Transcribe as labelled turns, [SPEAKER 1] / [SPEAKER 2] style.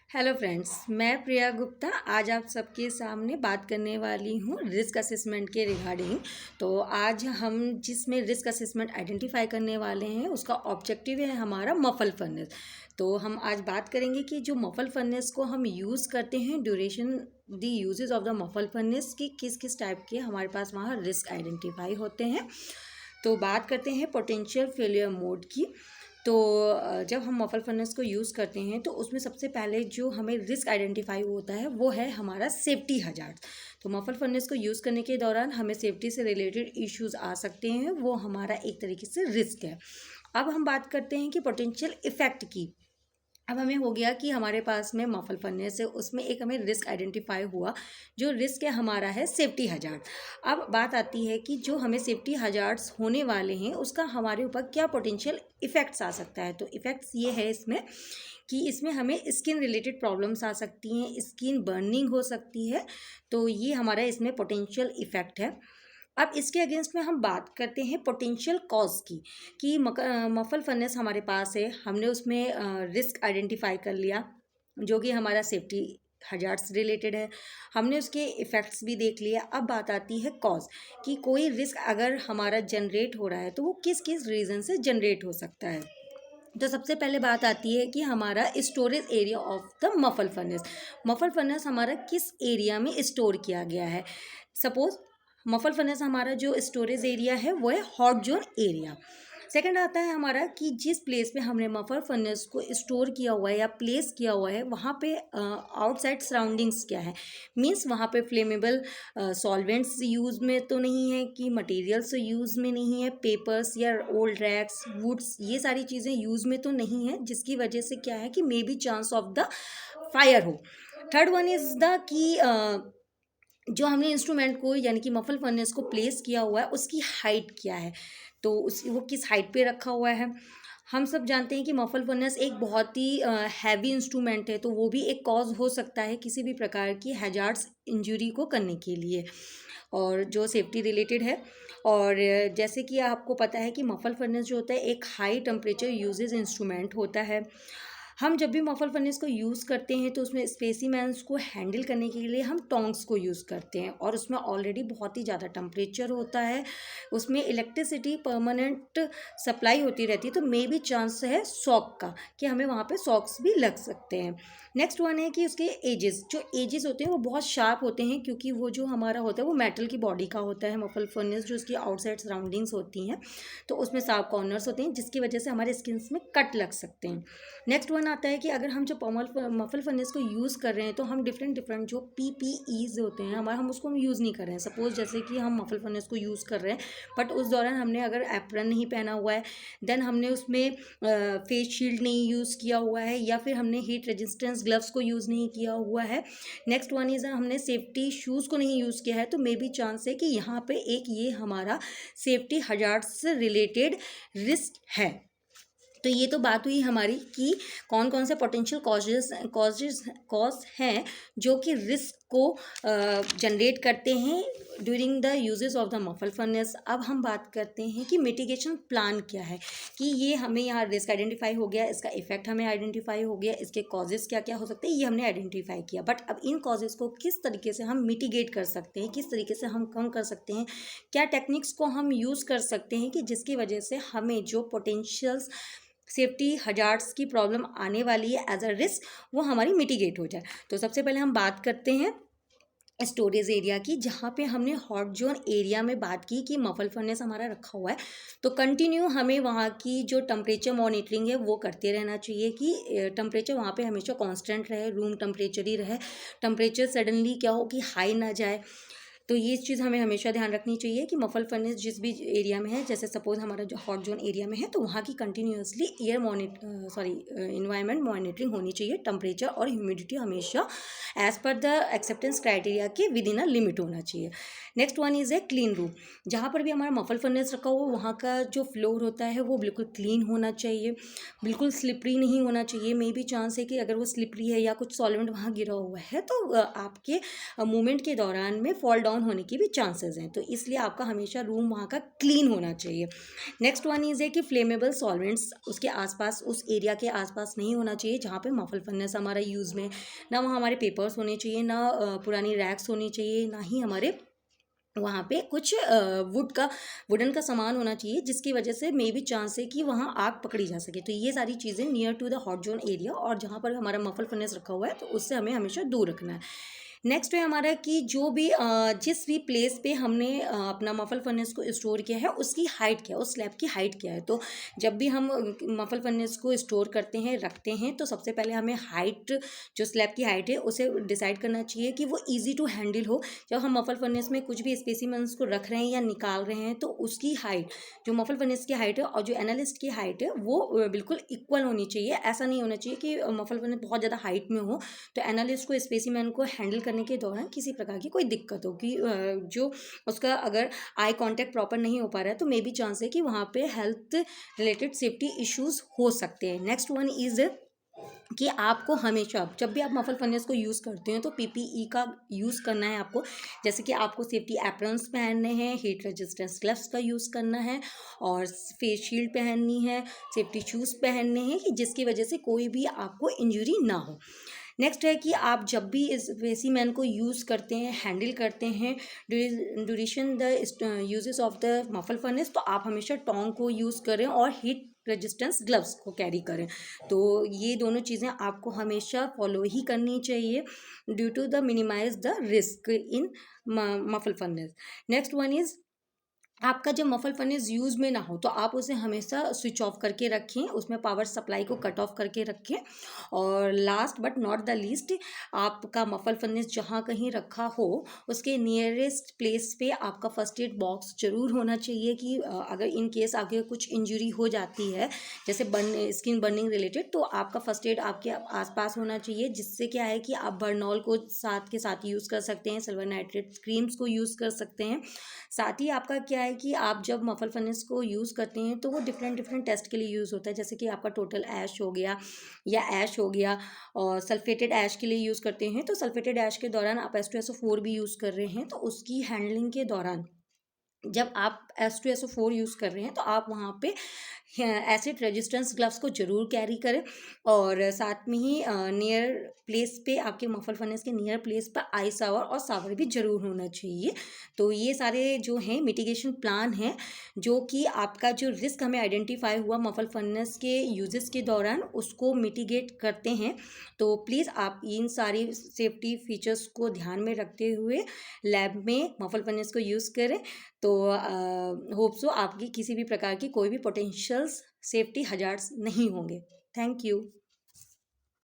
[SPEAKER 1] Hello friends, मैं प्रिया गुप्ता आज आप सबके सामने बात करने वाली हूँ रिस्क असेसमेंट के रिगार्डिंग। तो आज हम जिसमें रिस्क असेसमेंट आइडेंटिफाई करने वाले हैं उसका ऑब्जेक्टिव है हमारा मफल फर्नेस। तो हम आज बात करेंगे कि जो मफल फर्नेस को हम यूज़ करते हैं, duration the uses of the muffle furnace की किस किस टाइप के हमारे पास वहाँ रिस्क आइडेंटिफाई होते हैं। तो बात करते हैं पोटेंशियल फेलियर मोड की। तो जब हम मफल फर्नेस को यूज़ करते हैं तो उसमें सबसे पहले जो हमें रिस्क आइडेंटिफाई होता है वो है हमारा सेफ्टी हजार्ड। तो मफल फर्नेस को यूज़ करने के दौरान हमें सेफ्टी से रिलेटेड इश्यूज आ सकते हैं, वो हमारा एक तरीके से रिस्क है। अब हम बात करते हैं कि पोटेंशियल इफेक्ट की। अब हमें हो गया कि हमारे पास में मफल फर्नेस है, उसमें एक हमें रिस्क आइडेंटिफाई हुआ। जो रिस्क है हमारा है सेफ्टी हजार्ड। अब बात आती है कि जो हमें सेफ्टी हजार्ड्स होने वाले हैं उसका हमारे ऊपर क्या पोटेंशियल इफ़ेक्ट्स आ सकता है। तो इफ़ेक्ट्स ये है इसमें कि इसमें हमें स्किन रिलेटेड प्रॉब्लम्स आ सकती हैं, स्किन बर्निंग हो सकती है। तो ये हमारा इसमें पोटेंशियल इफ़ेक्ट है। अब इसके अगेंस्ट में हम बात करते हैं पोटेंशियल कॉज की कि मफल फर्नेस हमारे पास है, हमने उसमें रिस्क आइडेंटिफाई कर लिया जो कि हमारा सेफ्टी हजार्ड्स रिलेटेड है, हमने उसके इफ़ेक्ट्स भी देख लिया। अब बात आती है कॉज कि कोई रिस्क अगर हमारा जनरेट हो रहा है तो वो किस किस रीज़न से जनरेट हो सकता है। तो सबसे पहले बात आती है कि हमारा storage area of the muffle furnace हमारा किस एरिया में स्टोर किया गया है। सपोज मफल फर्नेस हमारा जो स्टोरेज एरिया है वो है हॉट जोन एरिया। सेकंड आता है हमारा कि जिस प्लेस पे हमने मफल फर्नेस को स्टोर किया हुआ है या प्लेस किया हुआ है वहाँ पे आउटसाइड सराउंडिंग्स क्या है। मीन्स वहाँ पे फ्लेमेबल सॉल्वेंट्स यूज़ में तो नहीं है, कि मटेरियल्स यूज़ में नहीं है, पेपर्स या ओल्ड रैक्स वुड्स ये सारी चीज़ें यूज़ में तो नहीं है, जिसकी वजह से क्या है कि may be chance of the fire हो। थर्ड वन इज़ द कि जो हमने इंस्ट्रूमेंट को यानी कि मफल फर्नेस को प्लेस किया हुआ है उसकी हाइट क्या है। तो उस वो किस हाइट पे रखा हुआ है। हम सब जानते हैं कि मफल फर्नेस एक बहुत ही हैवी इंस्ट्रूमेंट है, तो वो भी एक कॉज हो सकता है किसी भी प्रकार की हैजार्ड्स इंजरी को करने के लिए, और जो सेफ्टी रिलेटेड है। और जैसे कि आपको पता है कि मफल फर्नेस जो होता है एक हाई टेम्परेचर यूजेज इंस्ट्रूमेंट होता है। हम जब भी मफल फर्नेस को यूज़ करते हैं तो उसमें स्पेसिमेंस को हैंडल करने के लिए हम टोंग्स को यूज़ करते हैं, और उसमें ऑलरेडी बहुत ही ज़्यादा टेम्परेचर होता है, उसमें इलेक्ट्रिसिटी परमानेंट सप्लाई होती रहती है, तो मे भी चांस है शॉक का कि हमें वहाँ पे शॉक्स भी लग सकते हैं। नेक्स्ट वन है कि उसके एजेस, जो एजेस होते हैं वो बहुत शार्प होते हैं, क्योंकि वो जो हमारा होता है वो मेटल की बॉडी का होता है मफल फर्नेस, जो उसकी आउटसाइड सराउंडिंग्स होती हैं तो उसमें शार्प कॉर्नर्स होते हैं जिसकी वजह से हमारे स्किन में कट लग सकते हैं। नेक्स्ट वन आता है कि अगर हम जो मफल फर्नेस को यूज़ कर रहे हैं तो हम डिफरेंट जो पीपीईज होते हैं हमारा, हम उसको यूज़ नहीं कर रहे हैं। सपोज जैसे कि हम मफल फर्नेस को यूज़ कर रहे हैं बट उस दौरान हमने अगर एप्रन नहीं पहना हुआ है, देन हमने उसमें फेस शील्ड नहीं यूज़ किया हुआ है, या फिर हमने हीट रेजिस्टेंस ग्लव्स को यूज़ नहीं किया हुआ है। नेक्स्ट वन इज़ हमने सेफ्टी शूज़ को नहीं यूज़ किया है, तो मे बी चांस है कि यहाँ पे एक ये हमारा सेफ्टी हजार्ड्स से रिलेटेड रिस्क है। तो ये तो बात हुई हमारी कि कौन कौन से पोटेंशियल कॉज हैं जो कि रिस्क को जनरेट करते हैं during the uses of the muffle furnace. अब हम बात करते हैं कि मिटिगेशन प्लान क्या है, कि ये हमें यहाँ रिस्क आइडेंटिफाई हो गया, इसका इफेक्ट हमें आइडेंटिफाई हो गया, इसके कॉजेज़ क्या क्या हो सकते हैं ये हमने आइडेंटिफाई किया। बट अब इन कॉजेज़ को किस तरीके से हम मिटिगेट कर सकते हैं, किस तरीके से हम कम कर सकते हैं, क्या टेक्निक्स को हम यूज़ कर सकते हैं कि जिसकी वजह से हमें जो पोटेंशियल्स सेफ्टी हजार्ड्स की प्रॉब्लम आने वाली है एज अ रिस्क वो हमारी मिटिगेट हो जाए। तो सबसे पहले हम बात करते हैं स्टोरेज एरिया की, जहाँ पे हमने हॉट जोन एरिया में बात की कि मफल फर्नेस हमारा रखा हुआ है, तो कंटिन्यू हमें वहाँ की जो टेम्परेचर मॉनिटरिंग है वो करते रहना चाहिए कि टेम्परेचर वहाँ पे हमेशा कांस्टेंट रहे, रूम टेम्परेचर ही रहे, टेम्परेचर सडनली क्या हो कि हाई ना जाए। तो ये चीज़ हमें हमेशा ध्यान रखनी चाहिए कि मफल फर्नेस जिस भी एरिया में है, जैसे सपोज हमारा जो हॉट जोन एरिया में है तो वहाँ की कंटिन्यूसली इन्वायरमेंट मॉनिटरिंग होनी चाहिए, टेम्परेचर और ह्यूमिडिटी हमेशा as per the acceptance criteria के विद इन अ लिमिट होना चाहिए। Next one is a clean room. जहाँ पर भी हमारा मफल फर्नेस रखा हुआ वहाँ का जो फ्लोर होता है वो बिल्कुल क्लीन होना चाहिए, बिल्कुल स्लिपरी नहीं होना चाहिए। मे बी चांस है कि अगर वो स्लिपरी है या कुछ सॉल्वेंट वहाँ गिरा हुआ है तो आपके मूवमेंट के दौरान में फॉल डाउन डाउन होने की भी चांसेस हैं, तो इसलिए आपका हमेशा रूम वहाँ का क्लीन होना चाहिए। नेक्स्ट वन इज़ है कि फ्लेमेबल सॉल्वेंट्स उसके आसपास, उस एरिया के आसपास नहीं होना चाहिए जहाँ पे मफल फर्नेस हमारा यूज़ में, ना वहाँ हमारे पेपर्स होने चाहिए, ना पुरानी रैक्स होनी चाहिए, ना ही हमारे वहाँ पे कुछ वुडन का सामान होना चाहिए जिसकी वजह से मे बी चांस है कि वहाँ आग पकड़ी जा सके। तो ये सारी चीज़ें near to the hot zone area और जहाँ पर हमारा मफल फर्नेस रखा हुआ है तो उससे हमें हमेशा दूर रखना है। नेक्स्ट है हमारा कि जो भी जिस भी प्लेस पे हमने अपना मफल फर्नेस को स्टोर किया है उसकी हाइट क्या है, उस स्लैब की हाइट क्या है। तो जब भी हम मफल फर्नेस को स्टोर करते हैं, रखते हैं, तो सबसे पहले हमें हाइट, जो स्लैब की हाइट है उसे डिसाइड करना चाहिए कि वो ईजी टू हैंडल हो। जब हम मफल फर्नेस में कुछ भी स्पेसिमेंस को रख रहे हैं या निकाल रहे हैं तो उसकी हाइट, जो मफल फर्नेस की हाइट है और जो एनालिस्ट की हाइट है वो बिल्कुल इक्वल होनी चाहिए। ऐसा नहीं होना चाहिए कि मफल फर्नेस बहुत ज़्यादा हाइट में हो तो एनालिस्ट को स्पेसिमेन को हैंडल करने के दौरान किसी प्रकार की कोई दिक्कत हो कि जो उसका अगर आई कांटेक्ट प्रॉपर नहीं हो पा रहा है तो मे बी चांस है कि वहाँ पे हेल्थ रिलेटेड सेफ्टी इश्यूज हो सकते हैं। नेक्स्ट वन इज़ कि आपको हमेशा जब भी आप मफल फर्नेस को यूज़ करते हैं तो पीपीई का यूज़ करना है आपको। जैसे कि आपको सेफ्टी एप्रन्स पहनने हैं, हीट रेजिस्टेंस ग्लव्स का यूज़ करना है और फेस शील्ड पहननी है, सेफ्टी शूज़ पहनने हैं कि जिसकी वजह से कोई भी आपको इंजरी ना हो। नेक्स्ट है कि आप जब भी इस स्पेसिमेन को यूज़ करते हैं, हैंडल करते हैं, duration the uses of the muffle furnace, तो आप हमेशा टोंग को यूज़ करें और हीट रेजिस्टेंस ग्लव्स को कैरी करें। तो ये दोनों चीज़ें आपको हमेशा फॉलो ही करनी चाहिए due to the minimise the risk in muffle furnace. Next one is आपका जब मफल फर्नेस यूज़ में ना हो तो आप उसे हमेशा स्विच ऑफ करके रखें, उसमें पावर सप्लाई को कट ऑफ करके रखें। और last but not the least, आपका मफल फर्नेस जहाँ कहीं रखा हो उसके नियरेस्ट प्लेस पे आपका फर्स्ट एड बॉक्स जरूर होना चाहिए कि अगर इन केस आगे कुछ इंजरी हो जाती है, जैसे स्किन बर्निंग रिलेटेड, तो आपका फर्स्ट एड आपके आसपास होना चाहिए, जिससे क्या है कि आप बर्नॉल को साथ के साथ यूज़ कर सकते हैं, सिल्वर नाइट्रेट क्रीम्स को यूज़ कर सकते हैं। साथ ही आपका क्या है कि आप जब मफल फर्नेस को यूज़ करते हैं तो वो डिफरेंट डिफरेंट टेस्ट के लिए यूज़ होता है, जैसे कि आपका टोटल ऐश हो गया या ऐश हो गया, और सल्फेटेड ऐश के लिए यूज़ करते हैं। तो सल्फेटेड ऐश के दौरान आप H2SO4 भी यूज़ कर रहे हैं तो उसकी हैंडलिंग के दौरान जब आप H2SO4 यूज़ कर रहे हैं तो आप वहाँ पे एसिड रेजिस्टेंस ग्लव्स को जरूर कैरी करें। और साथ में ही नियर प्लेस पे, आपके मफल फर्नेस के नियर प्लेस पर आई सावर और सावर भी जरूर होना चाहिए। तो ये सारे जो हैं मिटिगेशन प्लान हैं जो कि आपका जो रिस्क हमें आइडेंटिफाई हुआ मफल फर्नेस के यूजेस के दौरान उसको मिटिगेट करते हैं। तो प्लीज़ आप इन सारी सेफ्टी फीचर्स को ध्यान में रखते हुए लैब में मफल फर्नेस को यूज़ करें। तो होप सो आपकी किसी भी प्रकार की कोई भी पोटेंशियल्स सेफ्टी हजार्ड्स नहीं होंगे। Thank you.